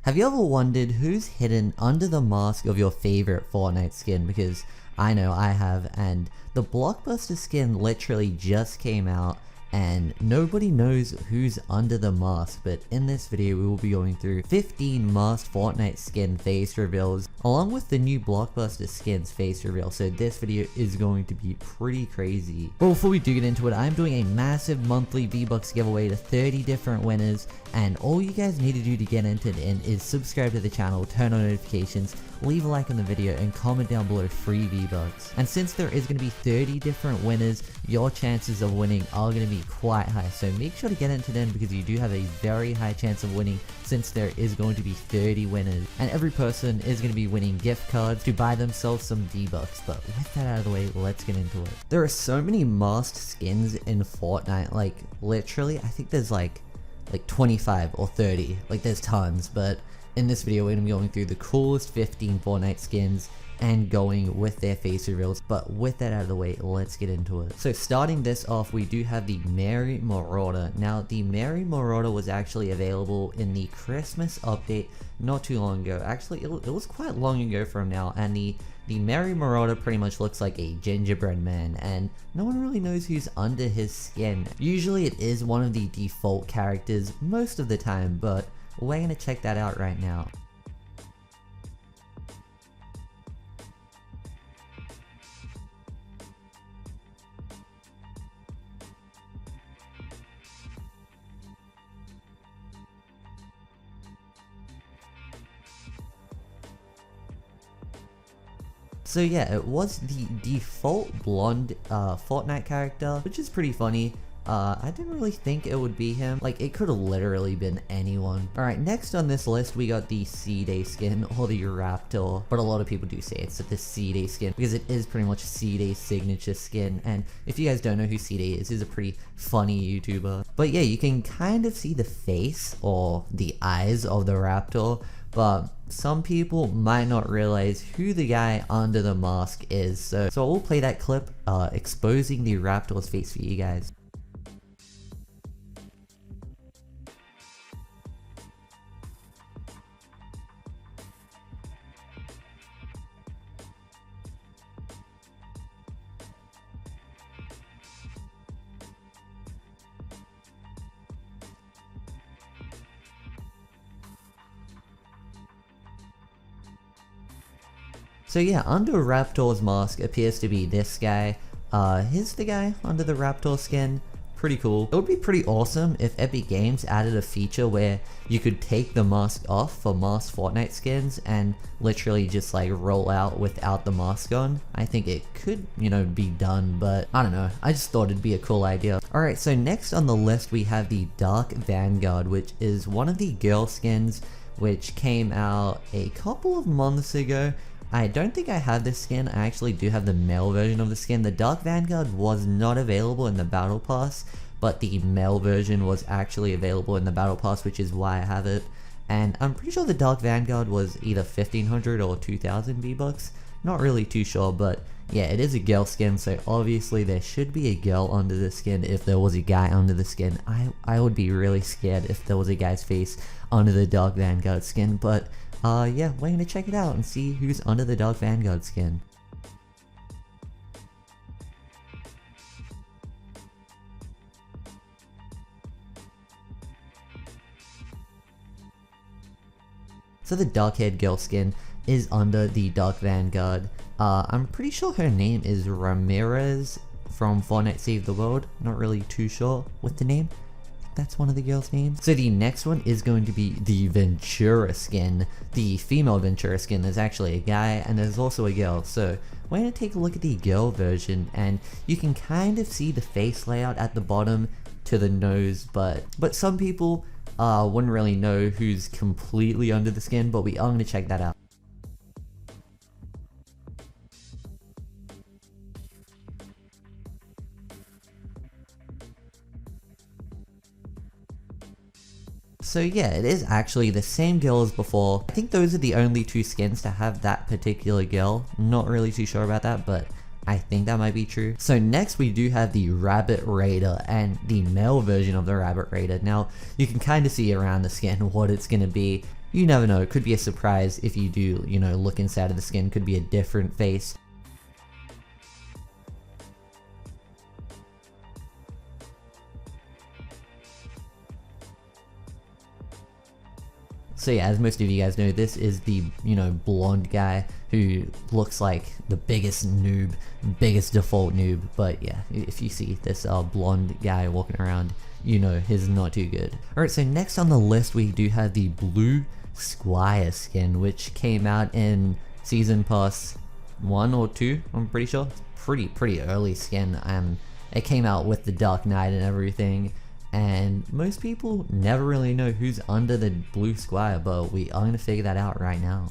Have you ever wondered who's hidden under the mask of your favorite Fortnite skin? Because I know I have, and the Blockbuster skin literally just came out and nobody knows who's under the mask. But in this video we will be going through 15 masked Fortnite skin face reveals along with the new Blockbuster skins face reveal, so this video is going to be pretty crazy. But before we do get into it, I'm doing a massive monthly V-Bucks giveaway to 30 different winners, and all you guys need to do to get entered in is subscribe to the channel, turn on notifications, leave a like on the video, and comment down below free V-Bucks. And since there is going to be 30 different winners, your chances of winning are going to be quite high, so make sure to get entered in because you do have a very high chance of winning since there is going to be 30 winners, and every person is going to be winning gift cards to buy themselves some V-Bucks. But with that out of the way, let's get into it. There are so many masked skins in Fortnite, like literally I think there's like 25 or 30, like there's tons. But in this video we're going to be going through the coolest 15 Fortnite skins and going with their face reveals. But with that out of the way, let's get into it. So starting this off, we do have the Marauder. Now the Marauder was actually available in the Christmas update not too long ago. Actually it was quite long ago from now, and the Marauder pretty much looks like a gingerbread man, and no one really knows who's under his skin. Usually it is one of the default characters most of the time, but we're gonna check that out right now. So yeah, it was the default blonde Fortnite character, which is pretty funny. I didn't really think it would be him. Like, it could have literally been anyone. Alright, next on this list we got the C-Day skin, or the Raptr, but a lot of people do say it's the C-Day skin because it is pretty much C-Day's signature skin. And if you guys don't know who C-Day is, he's a pretty funny YouTuber. But yeah, you can kind of see the face or the eyes of the Raptr, but some people might not realize who the guy under the mask is. So I will play that clip exposing the Raptr's face for you guys. So yeah, under Raptr's mask appears to be this guy. Here's the guy under the Raptr skin. Pretty cool. It would be pretty awesome if Epic Games added a feature where you could take the mask off for masked Fortnite skins and literally just like roll out without the mask on. I think it could, be done, but I don't know. I just thought it'd be a cool idea. Alright, so next on the list we have the Dark Vanguard, which is one of the girl skins which came out a couple of months ago. I don't think I have this skin. I actually do have the male version of the skin. The Dark Vanguard was not available in the Battle Pass, but the male version was actually available in the Battle Pass, which is why I have it. And I'm pretty sure the Dark Vanguard was either 1500 or 2000 V-Bucks. Not really too sure, but yeah, it is a girl skin, so obviously there should be a girl under the skin if there was a guy under the skin. I would be really scared if there was a guy's face under the Dark Vanguard skin, but yeah, we're gonna check it out and see who's under the Dark Vanguard skin. So the dark-haired girl skin is under the Dark Vanguard. I'm pretty sure her name is Ramirez from Fortnite Save the World. Not really too sure with the name. That's one of the girls' names. So the next one is going to be the Ventura skin. The female Ventura skin is actually a guy, and there's also a girl. So we're going to take a look at the girl version, and you can kind of see the face layout at the bottom to the nose, but some people wouldn't really know who's completely under the skin, but we are going to check that out. So yeah, it is actually the same girl as before. I think those are the only two skins to have that particular girl. Not really too sure about that, but I think that might be true. So next we do have the Rabbit Raider and the male version of the Rabbit Raider. Now you can kind of see around the skin what it's going to be. you never know, it could be a surprise if you do, you know, look inside of the skin, could be a different face. So yeah, as most of you guys know, this is the, you know, blonde guy who looks like the biggest noob, biggest default noob. But yeah, if you see this blonde guy walking around, you know he's not too good. Alright, so next on the list we do have the blue Squire skin, which came out in Season Pass 1 or 2, I'm pretty sure. It's pretty early skin. It came out with the Dark Knight and everything. And most people never really know who's under the blue Squire, but we are going to figure that out right now.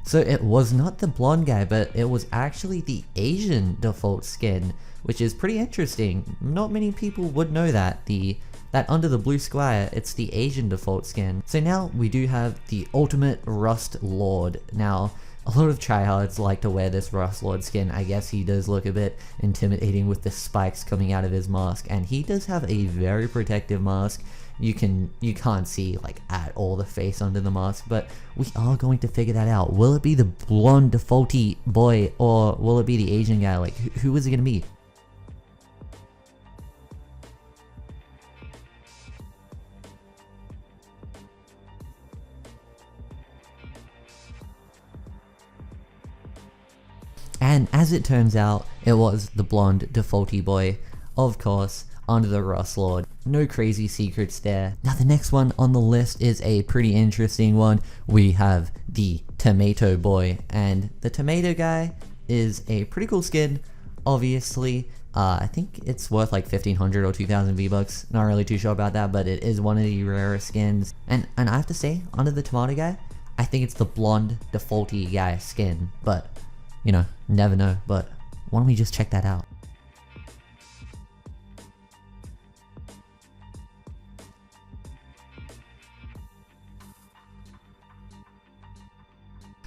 So it was not the blonde guy, but it was actually the Asian default skin, which is pretty interesting. Not many people would know that. That under the blue Squire, it's the Asian default skin. So now we do have the ultimate Rust Lord. Now, a lot of tryhards like to wear this Rust Lord skin. I guess he does look a bit intimidating with the spikes coming out of his mask, and he does have a very protective mask. You can't see like at all the face under the mask, but we are going to figure that out. Will it be the blonde defaulty boy, or will it be the Asian guy? Like, who is it gonna be? And as it turns out, it was the blonde defaulty boy, of course, under the Rust Lord. No crazy secrets there. Now the next one on the list is a pretty interesting one. We have the Tomato Boy, and the Tomato guy is a pretty cool skin, obviously. I think it's worth like 1500 or 2000 V-Bucks, not really too sure about that, but it is one of the rarest skins. And I have to say, under the Tomato guy, I think it's the blonde defaulty guy skin, but you know, never know, but why don't we just check that out?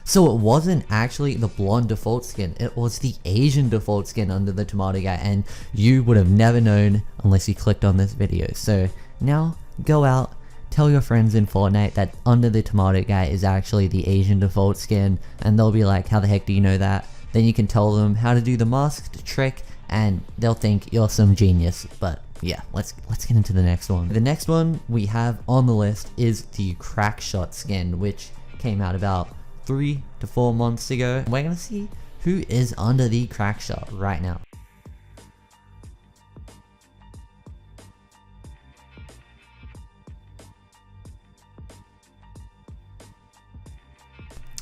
So it wasn't actually the blonde default skin, it was the Asian default skin under the Tomato guy, and you would have never known unless you clicked on this video. So now go out, tell your friends in Fortnite that under the Tomato guy is actually the Asian default skin, and they'll be like, how the heck do you know that? Then you can tell them how to do the masked trick, and they'll think you're some genius. But yeah, let's get into the next one. The next one we have on the list is the Crackshot skin, which came out about 3 to 4 months ago. We're gonna see who is under the Crackshot right now.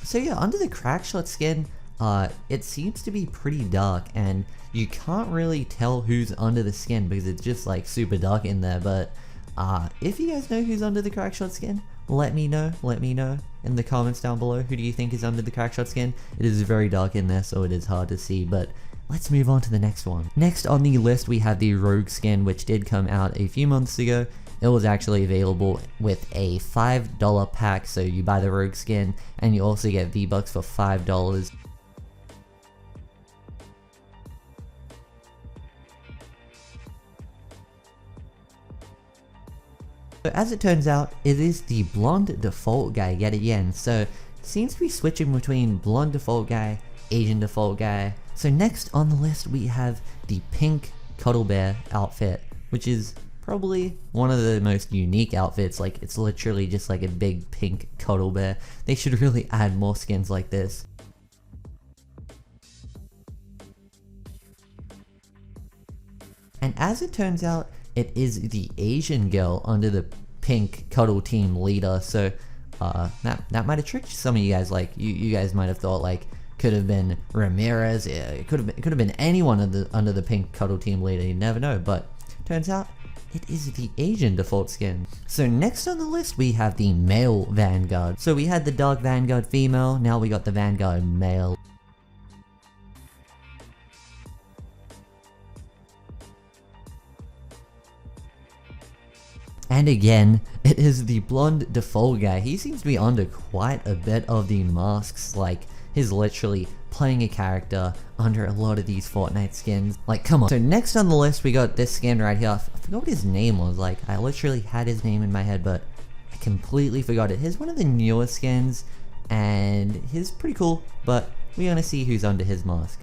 So yeah, under the Crackshot skin, it seems to be pretty dark, and you can't really tell who's under the skin because it's just like super dark in there. But if you guys know who's under the Crackshot skin, let me know in the comments down below. Who do you think is under the Crackshot skin? It is very dark in there, so it is hard to see, but let's move on to the next one. Next on the list we have the Rogue skin, which did come out a few months ago. It was actually available with a $5 pack, so you buy the Rogue skin and you also get V-Bucks for $5. So as it turns out, it is the blonde default guy yet again, so it seems to be switching between blonde default guy, Asian default guy. So next on the list we have the pink Cuddle Bear outfit, which is probably one of the most unique outfits. Like, it's literally just like a big pink Cuddle Bear. They should really add more skins like this. And as it turns out, it is the Asian girl under the pink Cuddle team leader, so that might have tricked some of you guys. Like, you guys might have thought like could have been Ramirez, it could have been anyone under the pink Cuddle team leader, you never know, but turns out it is the Asian default skin. So next on the list we have the male Vanguard. So we had the Dark Vanguard female, now we got the Vanguard male. And again, it is the blonde default guy. He seems to be under quite a bit of the masks. Like, he's literally playing a character under a lot of these Fortnite skins. Like, come on. So next on the list, we got this skin right here. I forgot what his name was. Like, I literally had his name in my head, but I completely forgot it. He's one of the newer skins, and he's pretty cool, but we're gonna see who's under his mask.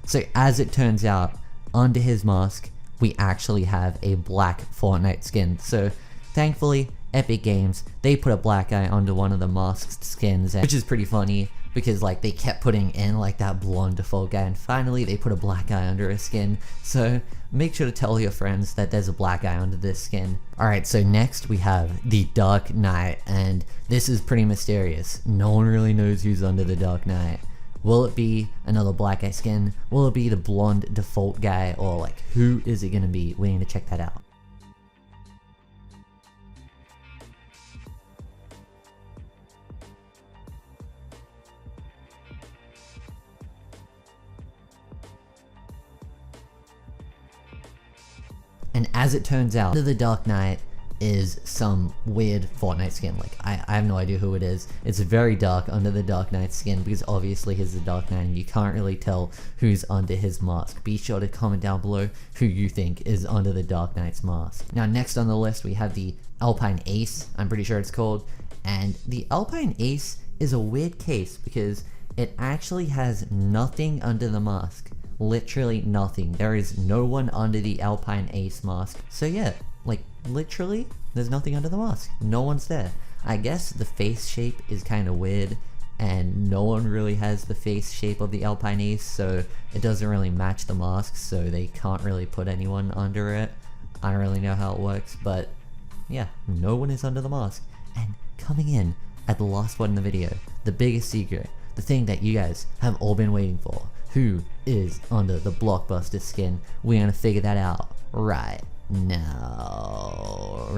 So as it turns out, under his mask, we actually have a black Fortnite skin. So thankfully, Epic Games, they put a black guy under one of the masked skins, which is pretty funny because like they kept putting in like that blonde default guy, and finally they put a black guy under a skin. So make sure to tell your friends that there's a black guy under this skin. Alright, so next we have the Dark Knight, and this is pretty mysterious. No one really knows who's under the Dark Knight. Will it be another black guy skin? Will it be the blonde default guy? Or like, who is it gonna be? We need to check that out. And as it turns out, under the Dark Knight is some weird Fortnite skin. Like, I have no idea who it is. It's very dark under the Dark Knight skin because obviously he's the Dark Knight and you can't really tell who's under his mask. Be sure to comment down below who you think is under the Dark Knight's mask. Now next on the list we have the Alpine Ace, I'm pretty sure it's called. And the Alpine Ace is a weird case because it actually has nothing under the mask. Literally nothing. There is no one under the Alpine Ace mask. So yeah, like literally there's nothing under the mask. No one's there. I guess the face shape is kind of weird and no one really has the face shape of the Alpine Ace, so it doesn't really match the mask, so they can't really put anyone under it. I don't really know how it works, but yeah, no one is under the mask. And coming in at the last one in the video, the biggest secret, the thing that you guys have all been waiting for. Who is under the Blockbuster skin? We're gonna figure that out right now.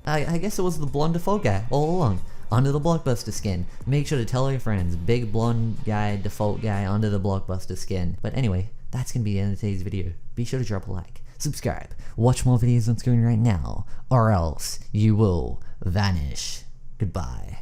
I guess it was the blonde default guy all along, under the Blockbuster skin. Make sure to tell your friends, big blonde guy, default guy under the Blockbuster skin. But anyway, that's gonna be the end of today's video. Be sure to drop a like, subscribe, watch more videos on screen right now, or else you will vanish. Goodbye.